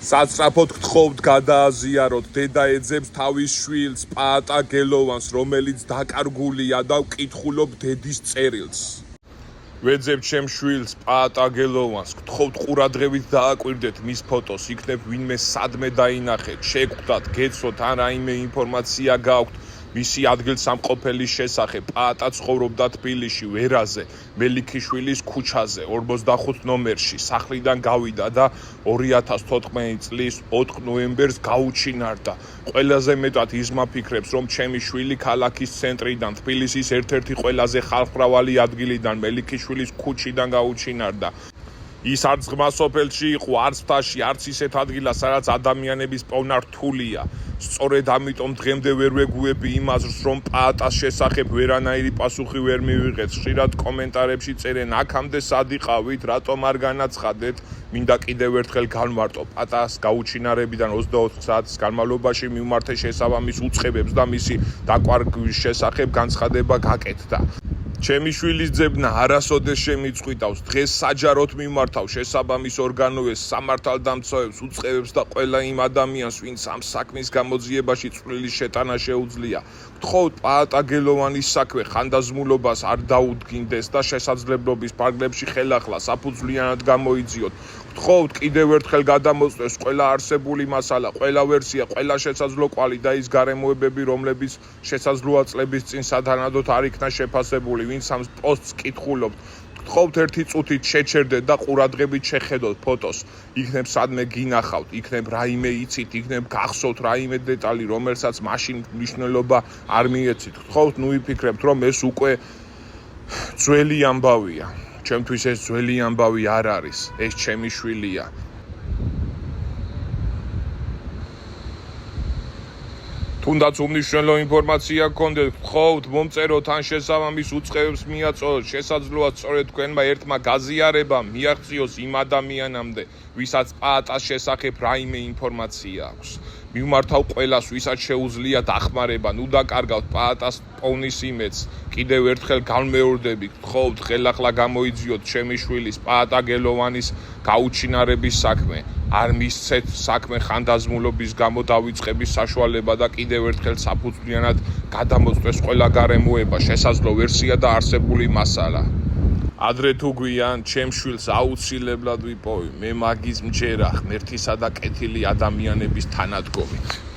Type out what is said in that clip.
სასწრაფოდ გთხოვთ გადააზიაროთ დედა ეძებს თავის შვილს პაატა გელოვანს, რომელიც დაკარგულია და ვკითხულობ დედის წერილს. ვეძებ ჩემ შვილს პაატა გელოვანს, გთხოვთ ყურადღებით დააკვირდეთ მის ფოტოს, იქნებ ვინმე სადმე დაინახეთ, შეგვხვდათ, გეცოთ ან რაიმე ინფორმაცია გაქვთ მისი ადგილსამყოფელის შესახებ. პაატა ცხოვრობდა თბილისში, ვერაზე, მელიქიშვილის ქუჩაზე, 45 ნომერში. სახლიდან გავიდა და 2014 წლის 4 ნოემბერს გაუჩინარდა. ყველაზე მეტად იზმა ფიქრებს, რომ ჩემი შვილი ქალაქის ცენტრიდან, თბილისის ერთ-ერთი ყველაზე ხალხმრავალი ადგილიდან, მელიქიშვილის ქუჩიდან გაუჩინარდა. ის არც ღრმა სოფელში იყო, არც მთაში, არც ისეთ ადგილას, სადაც ადამიანების პოვნა რთულია. სწორედ ამიტომ დღემდე ვერ ვეგუები იმ აზრს, რომ პაატას შესახებ ვერანაირი პასუხი ვერ მივიღეთ. ხშირად კომენტარებში წერენ, აქამდე სად იყავით, რატომ არ განაცხადეთ? მინდა კიდევ ერთხელ განვარტო, პაატას გაუჩინარებიდან 24 საათის განმავლობაში მიმართე შესაბამის უწყებებს და მისი დაკვარგვის შესახებ განცხადება გაკეთდა. ჩემი შვილის ძებნა არასოდეს შემიწყვიტავს, დღეს საჯაროდ მიმართავ შესაბამის ორგანოებს, სამართალდამცავებს, უწყებებს და ყველა იმ ადამიანს, ვინც ამ საქმის გამოძიებაში წვლილის შეტანა შეუძლია. გთხოვთ პაატა გელოვანის საქმე ხანდაზმულობას არ დაუდგინდეს და შესაძლებლობის ფარგლებში ხელახლა საფუძვლიანად გამოიძიოთ. გთხოვთ კიდევ ერთხელ გადამოწყვეს ყველა არსებული მასალა, ყველა ვერსია, ყველა შესაძლო კვალი და ის გარემოებები, რომლებიც შესაძლოა წლების წინ სათანადოდ არ იქნა შეფასებული, ვინც ამ პოსტს კითხულობთ. გთხოვთ ერთი წუთით შეჩერდეთ და ყურადღებით შეხედოთ ფოტოს. იქნებ სადმე გინახავთ, იქნებ რაიმე იცით, იქნებ გახსოვთ რაიმე დეტალი, რომელსაც მაშინ მნიშვნელობა არ მიეცით. გთხოვთ ნუ იფიქრებთ, რომ ეს უკვე ძველი ამბავია. ჩემთვის ეს ძველი ამბავი არ არის, ეს ჩემი შვილია. თუნდაც უმნიშვნელო ინფორმაცია გქონდეთ, გთხოვთ მომწეროთ ან შესაბამის უწყებებს მიაწოდოთ, შესაძლოა სწორედ თქვენმა ერთმა გაზიარებამ მიაღწიოს იმ ადამიანამდე, ვისაც პაატას შესახებ რაიმე ინფორმაცია აქვს. მივმართავ ყველას, ვისაც შეუძლია დახმარება, ნუ დაკარგავთ პაატას პოვნის იმედს. კიდევ ერთხელ განმეორდები, გთხოვთ ხელახლა გამოიძიოთ ჩემი შვილის პაატა გელოვანის გაუჩინარების საქმე. არ მისცეთ საქმე ხანდაზმულობის გამო დავიწყების საშუალება და კიდევ ერთხელ საფუძვლიანად გადამოწყვეს ყველა გარემოება, შესაძლო ვერსია და არსებული მასალა. ადრე თუ გვიან, ჩემ შვილს აუცილებლად ვიპოვი, მე მაგის მჯერა, ღმერთისა და კეთილი ადამიანების თანადგომით.